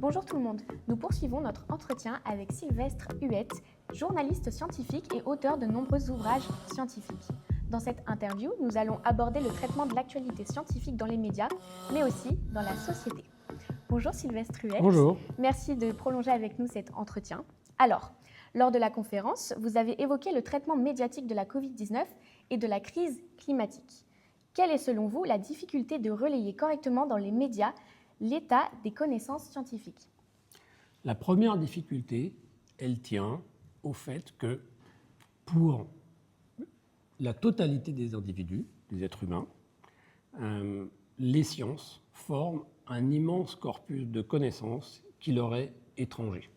Bonjour tout le monde, nous poursuivons notre entretien avec Sylvestre Huette, journaliste scientifique et auteur de nombreux ouvrages scientifiques. Dans cette interview, nous allons aborder le traitement de l'actualité scientifique dans les médias, mais aussi dans la société. Bonjour Sylvestre Huette. Bonjour. Merci de prolonger avec nous cet entretien. Alors, lors de la conférence, vous avez évoqué le traitement médiatique de la Covid-19 et de la crise climatique. Quelle est selon vous la difficulté de relayer correctement dans les médias l'état des connaissances scientifiques? La première difficulté, elle tient au fait que pour la totalité des individus, des êtres humains, les sciences forment un immense corpus de connaissances qui leur est étranger.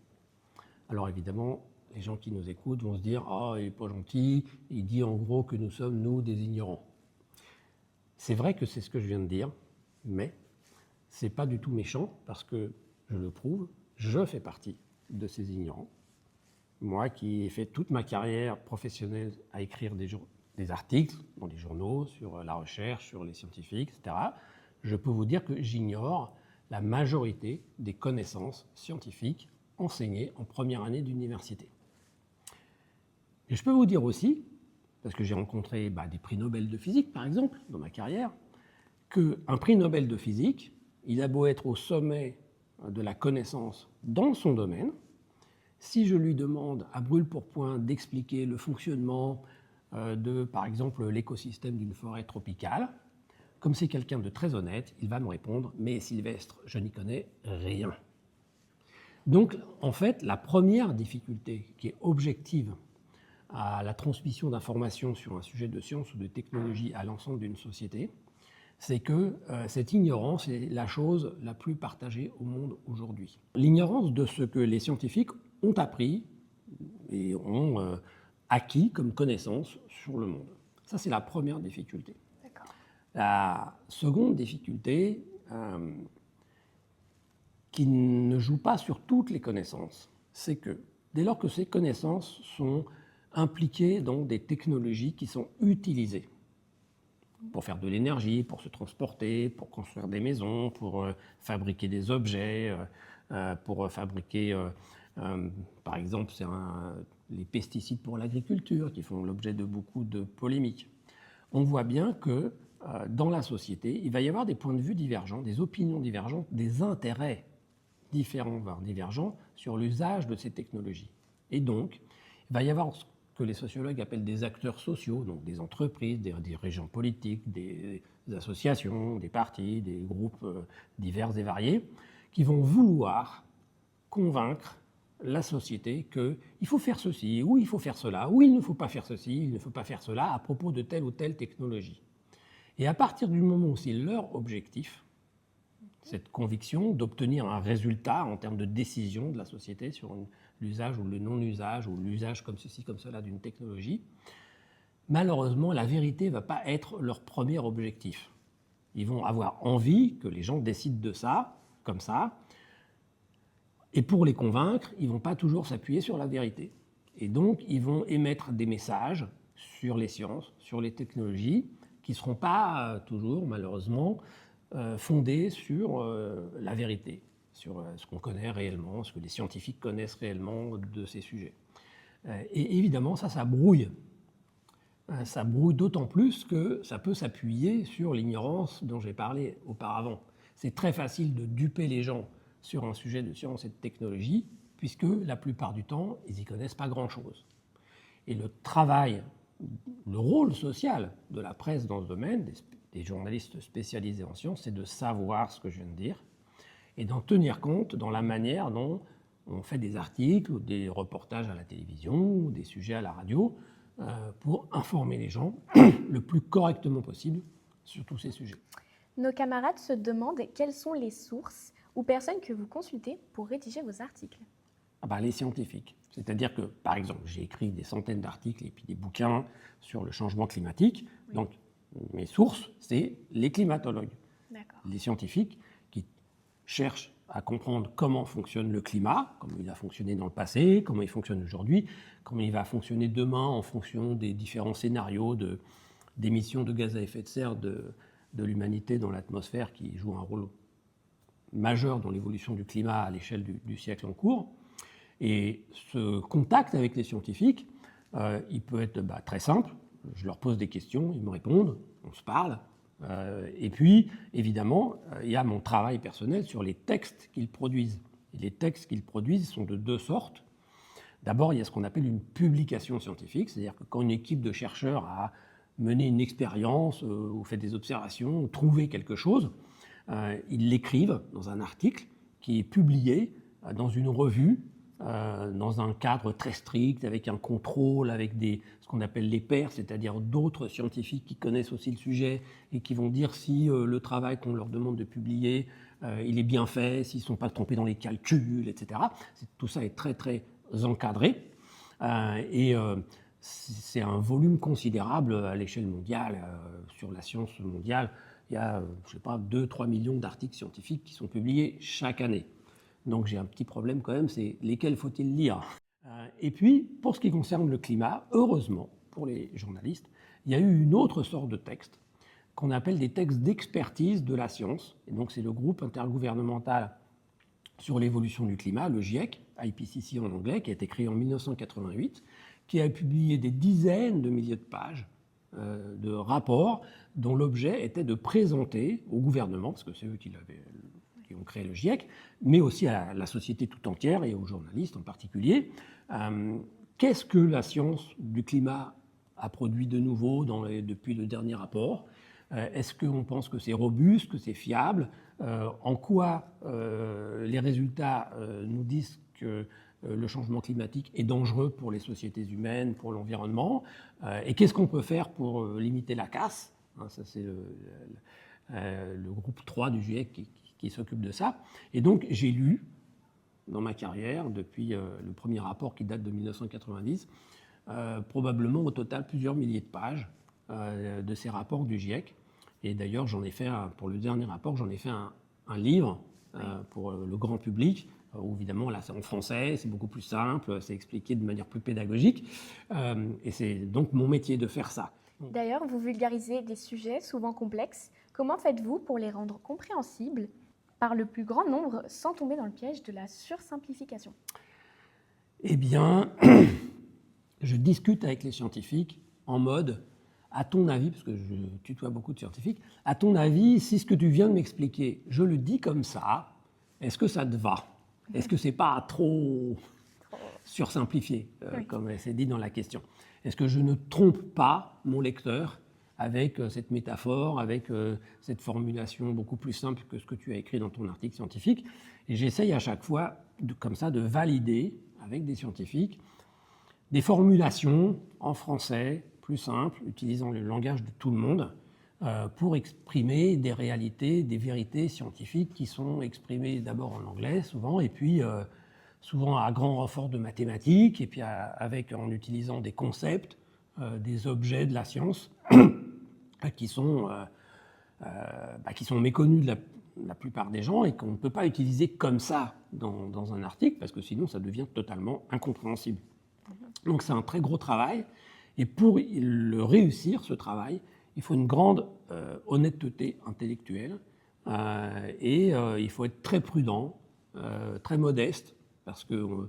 Alors évidemment, les gens qui nous écoutent vont se dire « Ah, il n'est pas gentil, il dit en gros que nous sommes, nous, des ignorants ». C'est vrai que c'est ce que je viens de dire, mais ce n'est pas du tout méchant parce que, je le prouve, je fais partie de ces ignorants. Moi qui ai fait toute ma carrière professionnelle à écrire des articles dans les journaux sur la recherche, sur les scientifiques, etc., je peux vous dire que j'ignore la majorité des connaissances scientifiques enseignées en première année d'université. Et je peux vous dire aussi, parce que j'ai rencontré des prix Nobel de physique, par exemple, dans ma carrière, qu'un prix Nobel de physique, il a beau être au sommet de la connaissance dans son domaine, si je lui demande à brûle-pourpoint d'expliquer le fonctionnement de, par exemple, l'écosystème d'une forêt tropicale, comme c'est quelqu'un de très honnête, il va me répondre « Mais Sylvestre, je n'y connais rien ». Donc, en fait, la première difficulté qui est objective à la transmission d'informations sur un sujet de science ou de technologie à l'ensemble d'une société, c'est que cette ignorance est la chose la plus partagée au monde aujourd'hui. L'ignorance de ce que les scientifiques ont appris et ont acquis comme connaissance sur le monde. Ça, c'est la première difficulté. D'accord. La seconde difficulté, qui ne joue pas sur toutes les connaissances, c'est que dès lors que ces connaissances sont impliquées dans des technologies qui sont utilisées pour faire de l'énergie, pour se transporter, pour construire des maisons, pour fabriquer des objets, pour fabriquer, par exemple, les pesticides pour l'agriculture qui font l'objet de beaucoup de polémiques. On voit bien que dans la société, il va y avoir des points de vue divergents, des opinions divergentes, des intérêts différents, voire divergents, sur l'usage de ces technologies. Et donc, il va y avoir ce que les sociologues appellent des acteurs sociaux, donc des entreprises, des dirigeants politiques, des associations, des partis, des groupes divers et variés, qui vont vouloir convaincre la société qu'il faut faire ceci, ou il faut faire cela, ou il ne faut pas faire ceci, il ne faut pas faire cela à propos de telle ou telle technologie. Et à partir du moment où c'est leur objectif, cette conviction d'obtenir un résultat en termes de décision de la société sur l'usage ou le non-usage, ou l'usage comme ceci, comme cela d'une technologie, malheureusement, la vérité ne va pas être leur premier objectif. Ils vont avoir envie que les gens décident de ça, comme ça, et pour les convaincre, ils ne vont pas toujours s'appuyer sur la vérité. Et donc, ils vont émettre des messages sur les sciences, sur les technologies, qui ne seront pas toujours, malheureusement, fondés sur la vérité, sur ce qu'on connaît réellement, ce que les scientifiques connaissent réellement de ces sujets. Et évidemment, ça brouille. Ça brouille d'autant plus que ça peut s'appuyer sur l'ignorance dont j'ai parlé auparavant. C'est très facile de duper les gens sur un sujet de science et de technologie, puisque la plupart du temps, ils n'y connaissent pas grand-chose. Et le travail, le rôle social de la presse dans ce domaine, des journalistes spécialisés en sciences, c'est de savoir ce que je viens de dire et d'en tenir compte dans la manière dont on fait des articles ou des reportages à la télévision ou des sujets à la radio pour informer les gens le plus correctement possible sur tous ces sujets. Nos camarades se demandent quelles sont les sources ou personnes que vous consultez pour rédiger vos articles. Les scientifiques. C'est-à-dire que, par exemple, j'ai écrit des centaines d'articles et puis des bouquins sur le changement climatique. Oui. Donc, mes sources, c'est les climatologues. D'accord. Les scientifiques qui cherchent à comprendre comment fonctionne le climat, comment il a fonctionné dans le passé, comment il fonctionne aujourd'hui, comment il va fonctionner demain en fonction des différents scénarios d'émissions de gaz à effet de serre de l'humanité dans l'atmosphère qui jouent un rôle majeur dans l'évolution du climat à l'échelle du siècle en cours. Et ce contact avec les scientifiques, il peut être très simple. Je leur pose des questions, ils me répondent, on se parle. Et puis, évidemment, il y a mon travail personnel sur les textes qu'ils produisent. Et les textes qu'ils produisent sont de deux sortes. D'abord, il y a ce qu'on appelle une publication scientifique, c'est-à-dire que quand une équipe de chercheurs a mené une expérience ou fait des observations, ou trouvé quelque chose, ils l'écrivent dans un article qui est publié dans une revue, dans un cadre très strict, avec un contrôle, avec ce qu'on appelle les pairs, c'est-à-dire d'autres scientifiques qui connaissent aussi le sujet et qui vont dire si le travail qu'on leur demande de publier, il est bien fait, s'ils ne sont pas trompés dans les calculs, etc. Tout ça est très, très encadré. C'est un volume considérable à l'échelle mondiale. Sur la science mondiale, il y a, 2-3 millions d'articles scientifiques qui sont publiés chaque année. Donc j'ai un petit problème quand même, c'est lesquels faut-il lire? Et puis, pour ce qui concerne le climat, heureusement, pour les journalistes, il y a eu une autre sorte de texte qu'on appelle des textes d'expertise de la science. Et donc c'est le groupe intergouvernemental sur l'évolution du climat, le GIEC, IPCC en anglais, qui a été créé en 1988, qui a publié des dizaines de milliers de pages de rapports dont l'objet était de présenter au gouvernement, parce que c'est eux qui ont créé le GIEC, mais aussi à la société tout entière et aux journalistes en particulier, qu'est-ce que la science du climat a produit de nouveau depuis le dernier rapport? Est-ce qu'on pense que c'est robuste, que c'est fiable? En quoi les résultats nous disent que le changement climatique est dangereux pour les sociétés humaines, pour l'environnement? Et qu'est-ce qu'on peut faire pour limiter la casse? Ça, c'est le groupe 3 du GIEC qui s'occupe de ça. Et donc, j'ai lu, dans ma carrière, depuis le premier rapport qui date de 1990, probablement au total plusieurs milliers de pages de ces rapports du GIEC. Et d'ailleurs, pour le dernier rapport, j'en ai fait un livre pour le grand public, où évidemment, là, c'est en français, c'est beaucoup plus simple, c'est expliqué de manière plus pédagogique. Et c'est donc mon métier de faire ça. D'ailleurs, vous vulgarisez des sujets souvent complexes. Comment faites-vous pour les rendre compréhensibles par le plus grand nombre sans tomber dans le piège de la sursimplification? Eh bien, je discute avec les scientifiques en mode, à ton avis, parce que je tutoie beaucoup de scientifiques, à ton avis, si ce que tu viens de m'expliquer, je le dis comme ça, est-ce que ça te va? Est-ce que c'est pas trop sursimplifié, comme c'est dit dans la question? Est-ce que je ne trompe pas mon lecteur avec cette métaphore, avec cette formulation beaucoup plus simple que ce que tu as écrit dans ton article scientifique? Et j'essaye à chaque fois, comme ça, de valider avec des scientifiques des formulations en français plus simples, utilisant le langage de tout le monde, pour exprimer des réalités, des vérités scientifiques qui sont exprimées d'abord en anglais, souvent, et puis souvent à grand renfort de mathématiques, et puis en utilisant des concepts, des objets de la science qui sont méconnus de la plupart des gens et qu'on ne peut pas utiliser comme ça dans un article, parce que sinon ça devient totalement incompréhensible. Donc c'est un très gros travail, et pour le réussir, ce travail, il faut une grande honnêteté intellectuelle, et il faut être très prudent, très modeste, parce que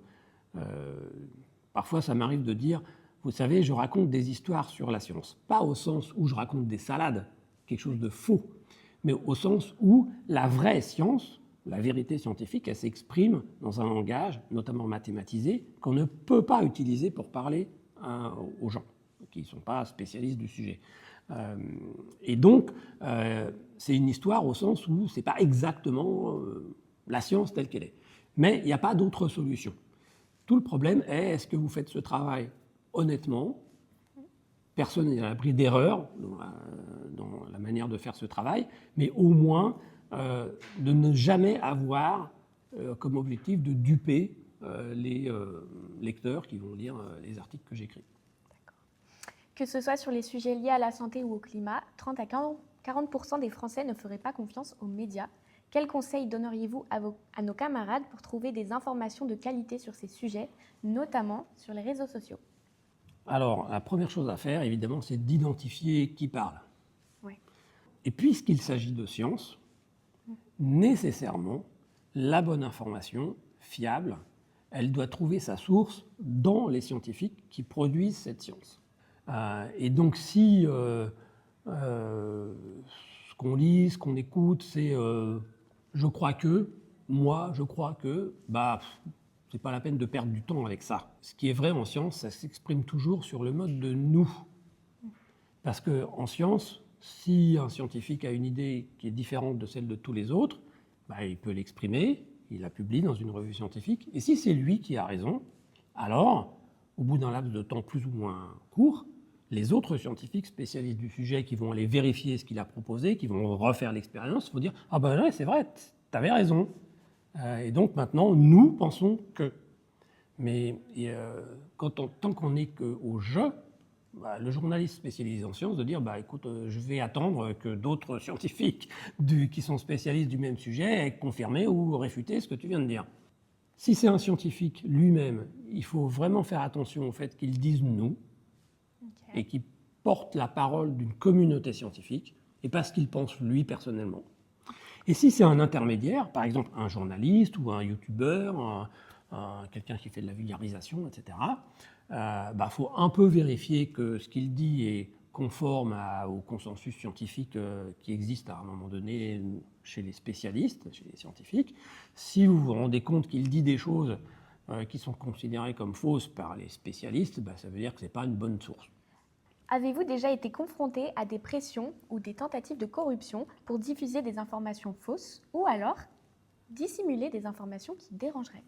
parfois ça m'arrive de dire, vous savez, je raconte des histoires sur la science, pas au sens où je raconte des salades, quelque chose de faux, mais au sens où la vraie science, la vérité scientifique, elle s'exprime dans un langage, notamment mathématisé, qu'on ne peut pas utiliser pour parler aux gens qui ne sont pas spécialistes du sujet. Et donc, c'est une histoire au sens où ce n'est pas exactement la science telle qu'elle est. Mais il n'y a pas d'autre solution. Tout le problème est-ce que vous faites ce travail honnêtement? Personne n'est à l'abri d'erreurs dans la manière de faire ce travail, mais au moins de ne jamais avoir comme objectif de duper les lecteurs qui vont lire les articles que j'écris. Que ce soit sur les sujets liés à la santé ou au climat, 30 à 40% des Français ne feraient pas confiance aux médias. Quels conseils donneriez-vous à nos camarades pour trouver des informations de qualité sur ces sujets, notamment sur les réseaux sociaux? Alors, la première chose à faire, évidemment, c'est d'identifier qui parle. Oui. Et puisqu'il s'agit de science, nécessairement, la bonne information, fiable, elle doit trouver sa source dans les scientifiques qui produisent cette science. Et donc si ce qu'on lit, ce qu'on écoute, c'est je crois que, moi je crois que, c'est pas la peine de perdre du temps avec ça. Ce qui est vrai en science, ça s'exprime toujours sur le mode de nous. Parce qu'en science, si un scientifique a une idée qui est différente de celle de tous les autres, il peut l'exprimer, il la publie dans une revue scientifique, et si c'est lui qui a raison, alors, au bout d'un laps de temps plus ou moins court, les autres scientifiques spécialistes du sujet qui vont aller vérifier ce qu'il a proposé, qui vont refaire l'expérience, vont dire « Ah ben ouais, c'est vrai, tu avais raison ». Et donc maintenant, nous pensons que. Mais tant qu'on n'est qu'au jeu, le journaliste spécialisé en sciences de dire écoute, je vais attendre que d'autres scientifiques qui sont spécialistes du même sujet aient confirmé ou réfuté ce que tu viens de dire. Si c'est un scientifique lui-même, il faut vraiment faire attention au fait qu'il dise nous et qu'il porte la parole d'une communauté scientifique et pas ce qu'il pense lui personnellement. Et si c'est un intermédiaire, par exemple un journaliste ou un youtubeur, quelqu'un qui fait de la vulgarisation, etc., faut un peu vérifier que ce qu'il dit est conforme au consensus scientifique qui existe à un moment donné chez les spécialistes, chez les scientifiques. Si vous vous rendez compte qu'il dit des choses qui sont considérées comme fausses par les spécialistes, ça veut dire que ce n'est pas une bonne source. Avez-vous déjà été confronté à des pressions ou des tentatives de corruption pour diffuser des informations fausses ou alors dissimuler des informations qui dérangeraient ?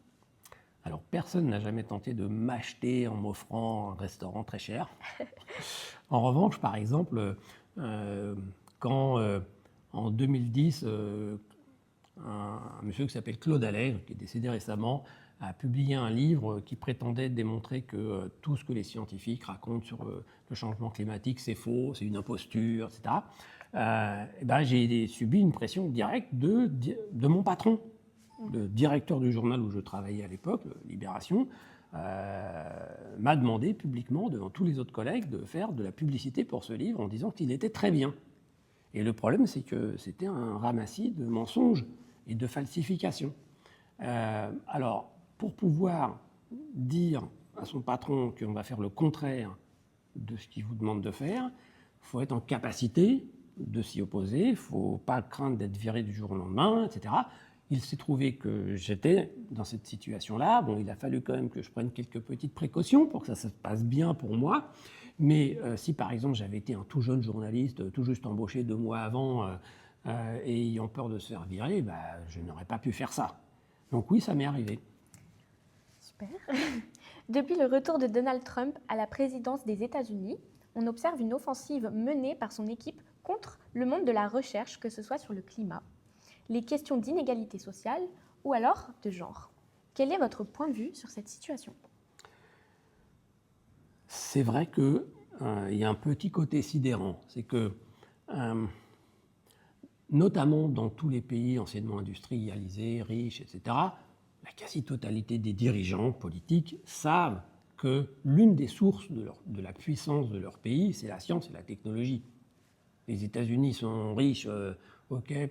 Alors, personne n'a jamais tenté de m'acheter en m'offrant un restaurant très cher. En revanche, par exemple, quand en 2010, un monsieur qui s'appelle Claude Allègre, qui est décédé récemment, a publié un livre qui prétendait démontrer que tout ce que les scientifiques racontent sur le changement climatique, c'est faux, c'est une imposture, etc. J'ai subi une pression directe de mon patron, le directeur du journal où je travaillais à l'époque, Libération, m'a demandé publiquement, devant tous les autres collègues, de faire de la publicité pour ce livre en disant qu'il était très bien. Et le problème, c'est que c'était un ramassis de mensonges et de falsifications. Alors, pour pouvoir dire à son patron qu'on va faire le contraire de ce qu'il vous demande de faire, il faut être en capacité de s'y opposer, il ne faut pas craindre d'être viré du jour au lendemain, etc. Il s'est trouvé que j'étais dans cette situation-là. Bon, il a fallu quand même que je prenne quelques petites précautions pour que ça se passe bien pour moi. Mais si, par exemple, j'avais été un tout jeune journaliste, tout juste embauché 2 mois avant, et ayant peur de se faire virer, je n'aurais pas pu faire ça. Donc oui, ça m'est arrivé. Super. Depuis le retour de Donald Trump à la présidence des États-Unis, on observe une offensive menée par son équipe contre le monde de la recherche, que ce soit sur le climat, les questions d'inégalité sociale ou alors de genre. Quel est votre point de vue sur cette situation ? C'est vrai qu'il y a un petit côté sidérant. C'est que, notamment dans tous les pays anciennement industrialisés, riches, etc., la quasi-totalité des dirigeants politiques savent que l'une des sources de la puissance de leur pays, c'est la science et la technologie. Les États-Unis sont riches,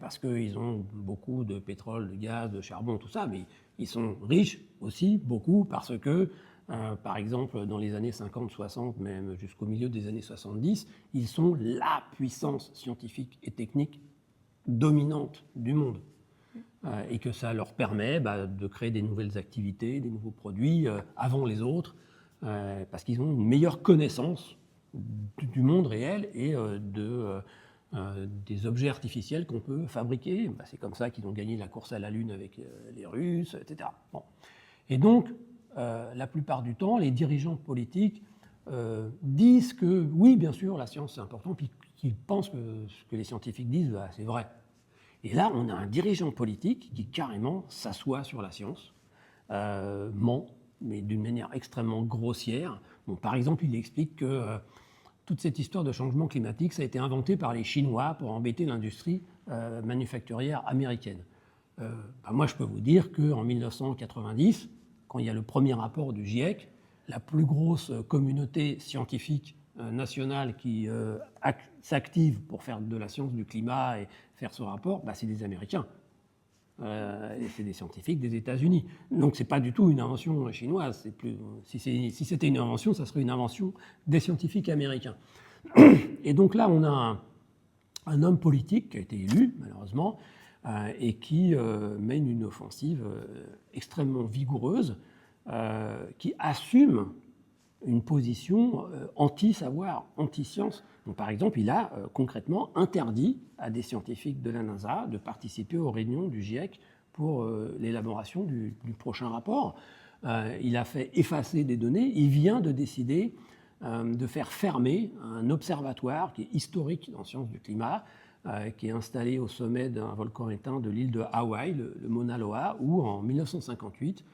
parce qu'ils ont beaucoup de pétrole, de gaz, de charbon, tout ça, mais ils sont riches aussi beaucoup parce que, par exemple, dans les années 50, 60, même jusqu'au milieu des années 70, ils sont la puissance scientifique et technique dominante du monde. Et que ça leur permet de créer des nouvelles activités, des nouveaux produits avant les autres, parce qu'ils ont une meilleure connaissance du monde réel et des objets artificiels qu'on peut fabriquer. C'est comme ça qu'ils ont gagné la course à la Lune avec les Russes, etc. Bon. Et donc, la plupart du temps, les dirigeants politiques disent que oui, bien sûr, la science c'est important, puis qu'ils pensent que ce que les scientifiques disent, c'est vrai. Et là, on a un dirigeant politique qui carrément s'assoit sur la science, ment, mais d'une manière extrêmement grossière. Bon, par exemple, il explique que toute cette histoire de changement climatique, ça a été inventé par les Chinois pour embêter l'industrie manufacturière américaine. Moi, je peux vous dire qu'en 1990, quand il y a le premier rapport du GIEC, la plus grosse communauté scientifique nationale qui s'active pour faire de la science du climat et faire ce rapport, c'est des Américains. et c'est des scientifiques des États-Unis. Donc c'est pas du tout une invention chinoise. Si c'était une invention, ça serait une invention des scientifiques américains. Et donc là, on a un homme politique qui a été élu, malheureusement, et qui mène une offensive extrêmement vigoureuse, qui assume une position anti-savoir, anti-science. Donc, par exemple, il a concrètement interdit à des scientifiques de la NASA de participer aux réunions du GIEC pour l'élaboration du prochain rapport. Il a fait effacer des données. Il vient de décider de faire fermer un observatoire qui est historique en sciences du climat, qui est installé au sommet d'un volcan éteint de l'île de Hawaï, le Mauna Loa, où en 1958,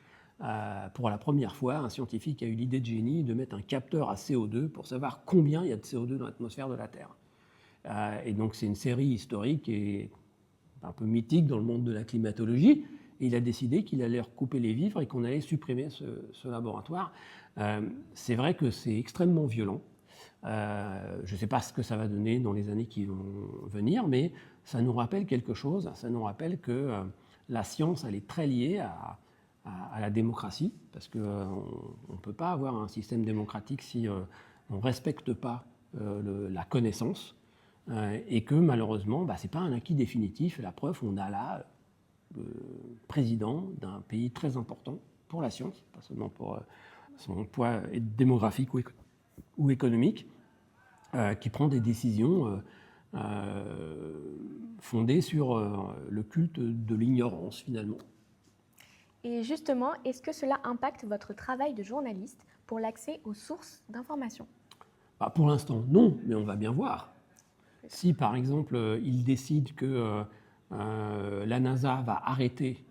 pour la première fois, un scientifique a eu l'idée de génie de mettre un capteur à CO2 pour savoir combien il y a de CO2 dans l'atmosphère de la Terre. Et donc c'est une série historique et un peu mythique dans le monde de la climatologie. Et il a décidé qu'il allait recouper les vivres et qu'on allait supprimer ce laboratoire. C'est vrai que c'est extrêmement violent. Je ne sais pas ce que ça va donner dans les années qui vont venir, mais ça nous rappelle quelque chose. Ça nous rappelle que la science, elle est très liée à la démocratie, parce qu'on ne peut pas avoir un système démocratique si on ne respecte pas la connaissance, et que malheureusement, ce n'est pas un acquis définitif. La preuve, on a là le président d'un pays très important pour la science, pas seulement pour son poids démographique ou économique, qui prend des décisions fondées sur le culte de l'ignorance, finalement. Et justement, est-ce que cela impacte votre travail de journaliste pour l'accès aux sources d'informations ? Pour l'instant, non, mais on va bien voir. Si, par exemple, il décide que la NASA va arrêter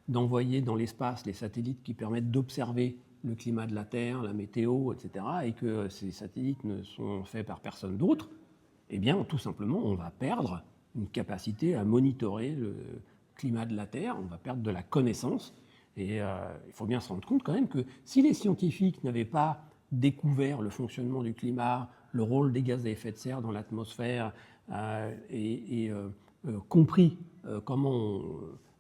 d'envoyer dans l'espace les satellites qui permettent d'observer le climat de la Terre, la météo, etc., et que ces satellites ne sont faits par personne d'autre, eh bien, tout simplement, on va perdre une capacité à monitorer le climat de la Terre, on va perdre de la connaissance. Et il faut bien se rendre compte quand même que si les scientifiques n'avaient pas découvert le fonctionnement du climat, le rôle des gaz à effet de serre dans l'atmosphère, et compris comment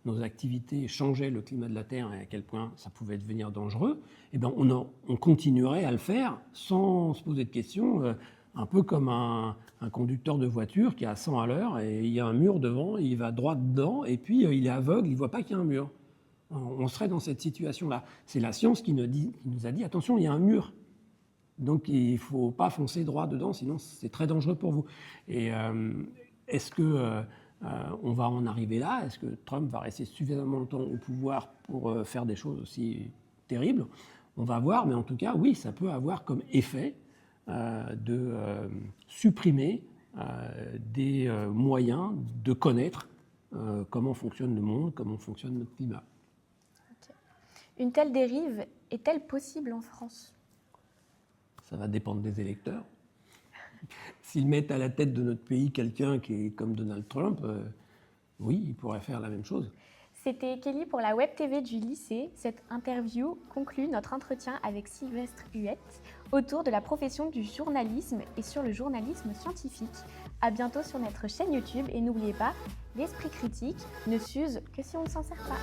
nos activités changeaient le climat de la Terre et à quel point ça pouvait devenir dangereux, eh bien on continuerait à le faire sans se poser de questions, un peu comme un conducteur de voiture qui est à 100 à l'heure et il y a un mur devant, il va droit dedans et puis il est aveugle, il ne voit pas qu'il y a un mur. On serait dans cette situation-là. C'est la science qui nous a dit, attention, il y a un mur. Donc il ne faut pas foncer droit dedans, sinon c'est très dangereux pour vous. Et est-ce qu'on va en arriver là ? Est-ce que Trump va rester suffisamment longtemps au pouvoir pour faire des choses aussi terribles ? On va voir, mais en tout cas, oui, ça peut avoir comme effet de supprimer des moyens de connaître comment fonctionne le monde, comment fonctionne notre climat. Une telle dérive est-elle possible en France ? Ça va dépendre des électeurs. S'ils mettent à la tête de notre pays quelqu'un qui est comme Donald Trump, oui, il pourrait faire la même chose. C'était Kelly pour la Web TV du lycée. Cette interview conclut notre entretien avec Sylvestre Huette autour de la profession du journalisme et sur le journalisme scientifique. À bientôt sur notre chaîne YouTube et n'oubliez pas, l'esprit critique ne s'use que si on ne s'en sert pas.